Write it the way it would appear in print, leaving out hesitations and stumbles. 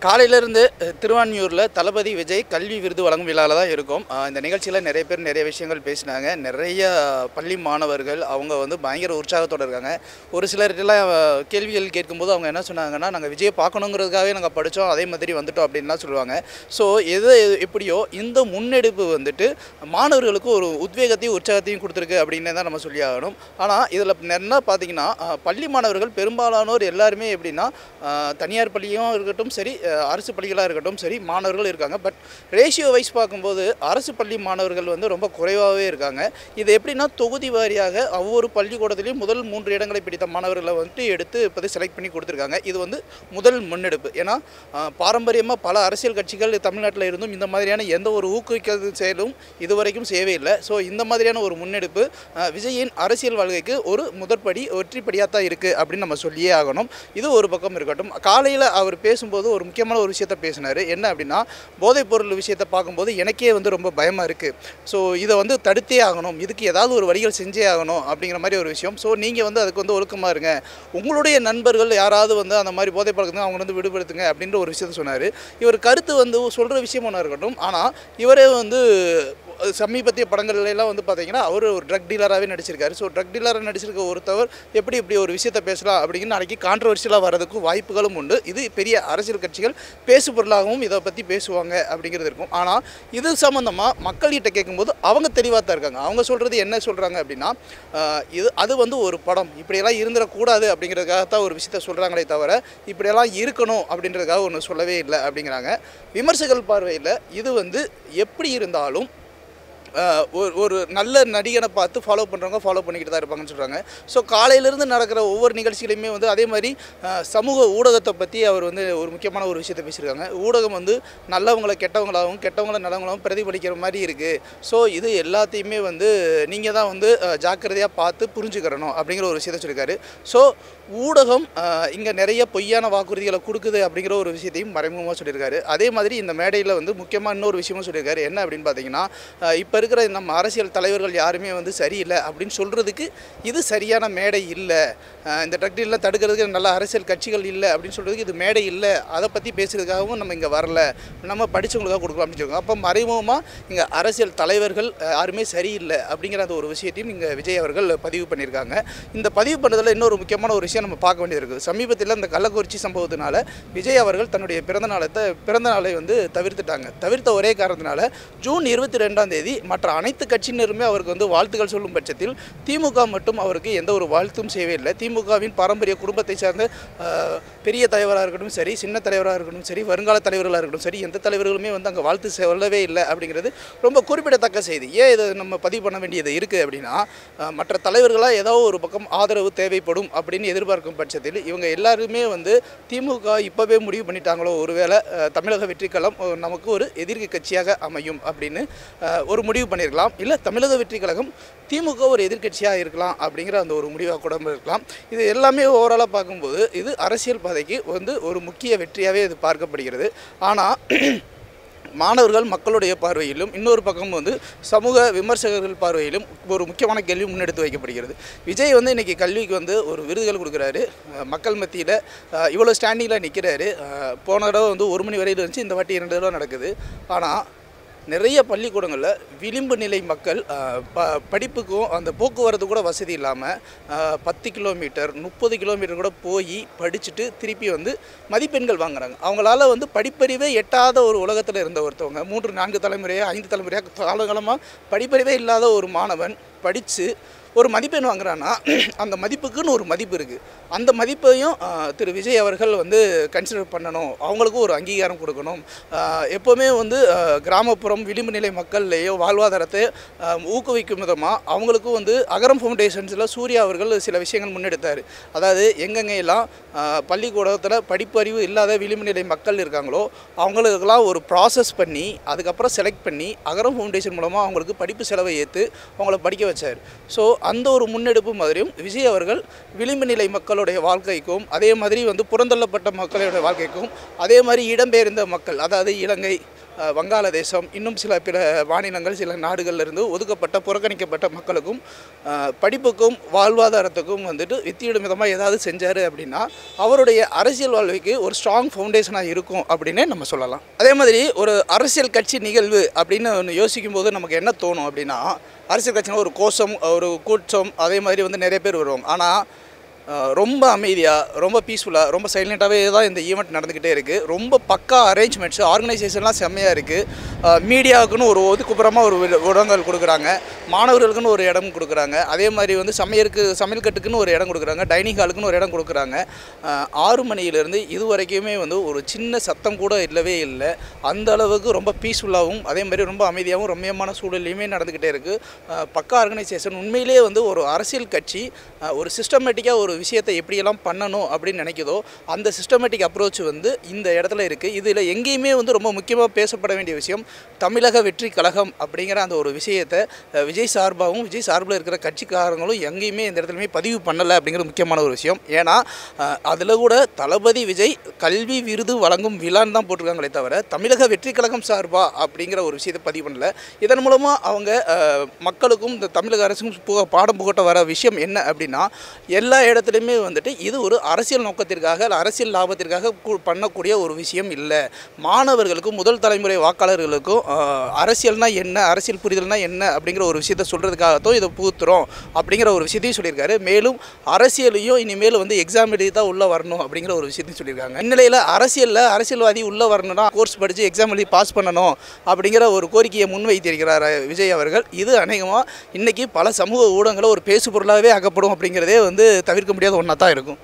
காலையிலேருந்து திருவான்மியூரில் தளபதி விஜய் கல்வி விருது வழங்கும் விழாவில் தான் இருக்கும். இந்த நிகழ்ச்சியில் நிறைய பேர் நிறைய விஷயங்கள் பேசினாங்க. நிறைய பள்ளி மாணவர்கள் அவங்க வந்து பயங்கர உற்சாகத்தோடு இருக்காங்க. ஒரு சிலர்கிட்டலாம் கேள்விகள் கேட்கும்போது அவங்க என்ன சொன்னாங்கன்னா, நாங்கள் விஜயை பார்க்கணுங்கிறதுக்காகவே நாங்கள் படித்தோம், அதே மாதிரி வந்துட்டோம் அப்படின்லாம் சொல்லுவாங்க. ஸோ எது எப்படியோ இந்த முன்னெடுப்பு வந்துட்டு மாணவர்களுக்கு ஒரு உத்வேகத்தையும் உற்சாகத்தையும் கொடுத்துருக்கு அப்படின்னு தான் நம்ம சொல்லி ஆகணும். ஆனால் இதில் என்ன பார்த்தீங்கன்னா, பள்ளி மாணவர்கள் பெரும்பாலானோர் எல்லாருமே எப்படின்னா தனியார் பள்ளியும் இருக்கட்டும் சரி, அரசு பள்ளிகளாக இருக்கட்டும் சரி, மாணவர்கள் இருக்காங்க. பட் ரேஷியோ வைஸ் பார்க்கும்போது அரசு பள்ளி மாணவர்கள் வந்து ரொம்ப குறைவாகவே இருக்காங்க. இது எப்படின்னா தொகுதி வாரியாக ஒவ்வொரு பள்ளிக்கூடத்துலேயும் முதல் 3 இடங்களை பிடித்த மாணவர்களை வந்துட்டு எடுத்து இப்போது செலக்ட் பண்ணி கொடுத்துருக்காங்க. இது வந்து முதல் முன்னெடுப்பு. ஏன்னா பாரம்பரியமாக பல அரசியல் கட்சிகள் தமிழ்நாட்டில் இருந்தும் இந்த மாதிரியான எந்த ஒரு ஊக்குவிக்கிறது செயலும் இதுவரைக்கும் செய்யவே இல்லை. ஸோ இந்த மாதிரியான ஒரு முன்னெடுப்பு விஜயின் அரசியல் வாழ்க்கைக்கு ஒரு முதற்படி வெற்றிப்படியாக தான் இருக்குது அப்படின்னு நம்ம சொல்லியே ஆகணும். இது ஒரு பக்கம் இருக்கட்டும். காலையில் அவர் பேசும்போது ஒரு முக்கியமான ஒரு விஷயத்தை பேசினார். என்ன அப்படின்னா, போதைப்பொருள் விஷயத்தை பார்க்கும்போது எனக்கே வந்து ரொம்ப பயமாக இருக்குது. ஸோ இதை வந்து தடுத்தே ஆகணும், இதுக்கு ஏதாவது ஒரு வழிகள் செஞ்சே ஆகணும் அப்படிங்கிற மாதிரி ஒரு விஷயம். ஸோ நீங்கள் வந்து அதுக்கு வந்து ஒழுக்கமாக இருங்க, உங்களுடைய நண்பர்கள் யாராவது வந்து அந்த மாதிரி போதை பழக்கத்துக்கு அவங்க வந்து விடுபடுத்துங்க அப்படின்ற ஒரு விஷயத்தை சொன்னார். இவர் கருத்து வந்து சொல்கிற விஷயம் ஒன்றா இருக்கட்டும். ஆனால் இவரே வந்து சமீபத்திய படங்கள்லாம் வந்து பார்த்தீங்கன்னா அவர் ஒரு ட்ரக் டீலராகவே நடிச்சிருக்காரு. ஸோ ட்ரக் டீலராக நடிச்சிருக்க ஒருத்தவர் எப்படி இப்படி ஒரு விஷயத்தை பேசலாம் அப்படிங்கிற நாளைக்கு கான்ட்ரவர்ஷியலாக வரதுக்கும் வாய்ப்புகளும் உண்டு. இது பெரிய அரசியல் கட்சிகள் பேசு பொருளாகவும் இதை பற்றி பேசுவாங்க அப்படிங்கிறது இருக்கும். ஆனால் இது சம்மந்தமாக மக்கள்கிட்ட கேட்கும்போது அவங்க தெளிவாக தான் இருக்காங்க. அவங்க சொல்கிறது என்ன சொல்கிறாங்க அப்படின்னா, அது வந்து ஒரு படம், இப்படியெல்லாம் இருந்துடக்கூடாது அப்படிங்கிறதுக்காக தான் ஒரு விஷயத்த சொல்கிறாங்களே தவிர இப்படியெல்லாம் இருக்கணும் அப்படின்றதுக்காக ஒன்று சொல்லவே இல்லை அப்படிங்கிறாங்க. விமர்சகர்கள் பார்வையில் இது வந்து எப்படி இருந்தாலும் ஒரு நல்ல நடிகனை பார்த்து ஃபாலோ பண்ணுறவங்க ஃபாலோ பண்ணிக்கிட்டு தான் இருப்பாங்கன்னு சொல்கிறாங்க. ஸோ காலையிலேருந்து நடக்கிற ஒவ்வொரு நிகழ்ச்சியிலையுமே வந்து அதே மாதிரி சமூக ஊடகத்தை பற்றி அவர் வந்து ஒரு முக்கியமான ஒரு விஷயத்தை பேசியிருக்காங்க. ஊடகம் வந்து நல்லவங்களை கெட்டவங்களாகவும் கெட்டவங்களை நல்லவங்களாகவும் பிரதிபலிக்கிற மாதிரி இருக்குது. ஸோ இது எல்லாத்தையுமே வந்து நீங்கள் தான் வந்து ஜாக்கிரதையாக பார்த்து புரிஞ்சுக்கிறணும் அப்படிங்கிற ஒரு விஷயத்தை சொல்லியிருக்காரு. ஸோ ஊடகம் இங்கே நிறைய பொய்யான வாக்குறுதிகளை கொடுக்குது அப்படிங்கிற ஒரு விஷயத்தையும் மறைமுகமாக சொல்லியிருக்காரு. அதே மாதிரி இந்த மேடையில் வந்து முக்கியமாக இன்னொரு விஷயமும் சொல்லியிருக்காரு. என்ன அப்படின்னு பார்த்தீங்கன்னா, இப்போ இருக்கிற நம்ம அரசியல் தலைவர்கள் யாருமே வந்து சரியில்லை அப்படின்னு சொல்கிறதுக்கு இது சரியான மேடை இல்லை, இந்த ட்ரக் டீலில் தடுக்கிறதுக்கு நல்ல அரசியல் கட்சிகள் இல்லை அப்படின்னு சொல்கிறதுக்கு இது மேடை இல்லை, அதை பற்றி பேசுகிறதுக்காகவும் நம்ம இங்கே வரல, நம்ம படித்தவங்களுக்காக கொடுக்கலாம் அப்படின்னு சொல்லுவாங்க. அப்போ மறைமுகமாக இங்கே அரசியல் தலைவர்கள் யாருமே சரியில்லை அப்படிங்கிற அந்த ஒரு விஷயத்தையும் இங்கே விஜய் அவர்கள் பதிவு பண்ணியிருக்காங்க. இந்த பதிவு பண்ணுறதுல இன்னொரு முக்கியமான ஒரு விஷயம் நம்ம பார்க்க வேண்டியது இருக்குது. சமீபத்தில் இந்த கள்ளக்குறிச்சி சம்பவத்தினால விஜய் அவர்கள் தன்னுடைய பிறந்த நாளை வந்து தவிர்த்த ஒரே காரணத்தினால ஜூன் 22 மற்ற அனைத்து கட்சியினருமே அவருக்கு வந்து வாழ்த்துக்கள் சொல்லும் பட்சத்தில் திமுக மட்டும் அவருக்கு எந்த ஒரு வாழ்த்தும் செய்யவே இல்லை. திமுகவின் பாரம்பரிய குடும்பத்தை சார்ந்த பெரிய தலைவராக இருக்கட்டும் சரி, சின்ன தலைவராக இருக்கட்டும் சரி, வருங்கால தலைவர்களாக இருக்கட்டும் சரி, எந்த தலைவர்களுமே வந்து அங்கே வாழ்த்து சொல்லவே இல்லை அப்படிங்கிறது ரொம்ப குறிப்பிடத்தக்க செய்தி. ஏன் இதை நம்ம பதிவு பண்ண வேண்டியது இருக்குது அப்படின்னா, மற்ற தலைவர்களாக ஏதோ ஒரு பக்கம் ஆதரவு தேவைப்படும் அப்படின்னு எதிர்பார்க்கும் பட்சத்தில் இவங்க எல்லாருமே வந்து திமுக இப்போவே முடிவு பண்ணிட்டாங்களோ, ஒருவேளை தமிழக வெற்றிக்கழகம் நமக்கு ஒரு எதிர்க்கட்சி கட்சியாக அமையும் அப்படின்னு ஒரு முடிவு பண்ணியிருக்கலாம். இல்லை தமிழக வெற்றி கழகம் திமுக ஒரு எதிர்க்கட்சியாக இருக்கலாம் அப்படிங்கிற அந்த ஒரு முடிவாக கூட இருக்கலாம். இது எல்லாமே ஓவராலாக பார்க்கும்போது இது அரசியல் பாதைக்கு வந்து ஒரு முக்கிய வெற்றியாகவே இது பார்க்கப்படுகிறது. ஆனால் மாணவர்கள் மக்களுடைய பார்வையிலும் இன்னொரு பக்கம் வந்து சமூக விமர்சகர்கள் பார்வையிலும் ஒரு முக்கியமான கேள்வி முன்னெடுத்து வைக்கப்படுகிறது. விஜய் வந்து இன்றைக்கி கல்விக்கு வந்து ஒரு விருதுகள் கொடுக்குறாரு, மக்கள் மத்தியில் இவ்வளோ ஸ்டாண்டிங்கில் நிற்கிறாரு. போன தடவை வந்து 1 மணி வரையில் இருந்துச்சு, இந்த வாட்டி 2 தடவை நடக்குது. ஆனால் நிறைய பள்ளிக்கூடங்களில் விளிம்பு நிலை மக்கள் படிப்புக்கும் அந்த போக்குவரத்து கூட வசதி இல்லாமல் 10 கிலோமீட்டர் 30 கிலோமீட்டர் கூட போய் படிச்சுட்டு திருப்பி வந்து மதிப்பெண்கள் வாங்குறாங்க. அவங்களால வந்து படிப்பறிவே எட்டாத ஒரு உலகத்தில் இருந்த ஒருத்தவங்க 3 4 தலைமுறையாக 5 தலைமுறையாக காலகாலமாக படிப்பறிவே இல்லாத ஒரு மாணவன் படித்து ஒரு மதிப்பெண் வாங்குறான்னா அந்த மதிப்புக்குன்னு ஒரு மதிப்பு இருக்குது. அந்த மதிப்பையும் திரு விஜய் அவர்கள் வந்து கன்சிடர் பண்ணணும், அவங்களுக்கும் ஒரு அங்கீகாரம் கொடுக்கணும். எப்போவுமே வந்து கிராமப்புறம் விளிம்பு நிலை மக்கள்லேயோ வாழ்வாதாரத்தை ஊக்குவிக்கும் விதமாக அவங்களுக்கும் வந்து அகரம் ஃபவுண்டேஷன்ஸில் சூர்யா அவர்கள் சில விஷயங்கள் முன்னெடுத்தார். அதாவது எங்கெங்கெல்லாம் பள்ளிக்கூடத்தில் படிப்பறிவு இல்லாத விளிம்பு நிலை மக்கள் இருக்காங்களோ அவங்களுக்கெல்லாம் ஒரு ப்ராசஸ் பண்ணி அதுக்கப்புறம் செலக்ட் பண்ணி அகரம் ஃபவுண்டேஷன் மூலமாக அவங்களுக்கு படிப்பு செலவை ஏற்று அவங்கள படிக்க வச்சார். ஸோ அந்த ஒரு முன்னெடுப்பு மாதிரியும் விஜய் அவர்கள் விளிம்பு நிலை மக்களுடைய வாழ்க்கைக்கும் அதே மாதிரி வந்து புறந்தள்ளப்பட்ட மக்களுடைய வாழ்க்கைக்கும் அதே மாதிரி இடம்பெயர்ந்த மக்கள், அதாவது இலங்கை வங்காளதேசம் இன்னும் சில பிற மாநிலங்கள் சில நாடுகளிலிருந்து ஒதுக்கப்பட்ட புறக்கணிக்கப்பட்ட மக்களுக்கும் படிப்புக்கும் வாழ்வாதாரத்துக்கும் வந்துட்டு வித்திடும் விதமாக ஏதாவது செஞ்சார் அப்படின்னா அவருடைய அரசியல் வாழ்வுக்கு ஒரு ஸ்ட்ராங் ஃபவுண்டேஷனாக இருக்கும் அப்படின்னே நம்ம சொல்லலாம். அதே மாதிரி ஒரு அரசியல் கட்சி நிகழ்வு அப்படின்னு ஒன்று யோசிக்கும் போது நமக்கு என்ன தோணும் அப்படின்னா, அரசியல் கட்சினா ஒரு கோஷம் ஒரு கூட்டம் அதே மாதிரி வந்து நிறைய பேர் வருவாங்க. ஆனால் ரொம்ப அமைதியாக ரொம்ப பீஸ்ஃபுல்லாக ரொம்ப சைலண்ட்டாகவே தான் இந்த ஈவெண்ட் நடந்துக்கிட்டே இருக்குது. ரொம்ப பக்கா அரேஞ்ச்மெண்ட்ஸ் ஆர்கனைசேஷன்லாம் செம்மையாக இருக்குது. மீடியாவுக்குன்னு ஒரு ஒதுக்குப்புறமாக ஒரு இடங்கள் கொடுக்குறாங்க, மாணவர்களுக்குன்னு ஒரு இடம் கொடுக்குறாங்க, அதே மாதிரி வந்து சமையல் கட்டுக்குன்னு ஒரு இடம் கொடுக்குறாங்க, டைனிங் ஹாலுக்குன்னு ஒரு இடம் கொடுக்குறாங்க. 6 மணியிலேருந்து இது வரைக்குமே வந்து ஒரு சின்ன சத்தம் கூட இல்லவே இல்லை. அந்த அளவுக்கு ரொம்ப பீஸ்ஃபுல்லாகவும் அதே மாதிரி ரொம்ப அமைதியாகவும் ரம்மியமான சூழலையுமே நடந்துக்கிட்டே இருக்குது. பக்கா ஆர்கனைசேஷன் உண்மையிலேயே வந்து ஒரு அரசியல் கட்சி ஒரு சிஸ்டமேட்டிக்காக ஒரு விஷயத்தை எப்படியெல்லாம் பண்ணணும் அப்படின்னு நினைக்குதோ அந்த சிஸ்டமேட்டிக் அப்ரோச் வந்து இந்த இடத்துல இருக்குது. இதில் எங்கேயுமே வந்து ரொம்ப முக்கியமாக பேசப்பட வேண்டிய விஷயம் தமிழக வெற்றி கழகம் அப்படிங்கிற அந்த ஒரு விஷயத்தை விஜய் சார்பாகவும் விஜய் சார்பில் இருக்கிற கட்சிக்காரங்களும் எங்கேயுமே இந்த இடத்துலையுமே பதிவு பண்ணலை அப்படிங்கிறது முக்கியமான ஒரு விஷயம். ஏன்னா அதில் கூட தளபதி விஜய் கல்வி விருது வழங்கும் விழான்னு தான் போட்டிருக்காங்களே தவிர தமிழக வெற்றி கழகம் சார்பா அப்படிங்கிற ஒரு விஷயத்தை பதிவு பண்ணலை. இதன் மூலமாக அவங்க மக்களுக்கும் இந்த தமிழக அரசுக்கும் பாடம் புகட்ட வர விஷயம் என்ன அப்படின்னா, எல்லா இடத்துலையுமே வந்துட்டு இது ஒரு அரசியல் நோக்கத்திற்காக அரசியல் லாபத்திற்காக பண்ணக்கூடிய ஒரு விஷயம் இல்லை. மாணவர்களுக்கும் முதல் தலைமுறை வாக்காளர்களுக்கும் அரசியல்னால் என்ன அரசியல் புரிதல்னால் என்ன அப்படிங்கிற ஒரு விஷயத்தை சொல்கிறதுக்காகத்தான் இதை புகுத்துறோம் அப்படிங்கிற ஒரு விஷயத்தையும் சொல்லியிருக்காரு. மேலும் அரசியலையும் இனிமேல் வந்து எக்ஸாம் எழுதி தான் உள்ளே வரணும் அப்படிங்கிற ஒரு விஷயத்தையும் சொல்லியிருக்காங்க. இந்நிலையில் அரசியல்வாதி உள்ளே வரணும்னா கோர்ஸ் படித்து எக்ஸாம் எழுதி பாஸ் பண்ணணும் அப்படிங்கிற ஒரு கோரிக்கையை முன்வைத்திருக்கிறார் விஜய் அவர்கள். இது அநேகமாக இன்றைக்கி பல சமூக ஊடகங்களை ஒரு பேசு பொருளாகவே ஆக்கப்படும் அப்படிங்கிறதே வந்து தவிர்க்க முடியாத ஒன்றா தான் இருக்கும்.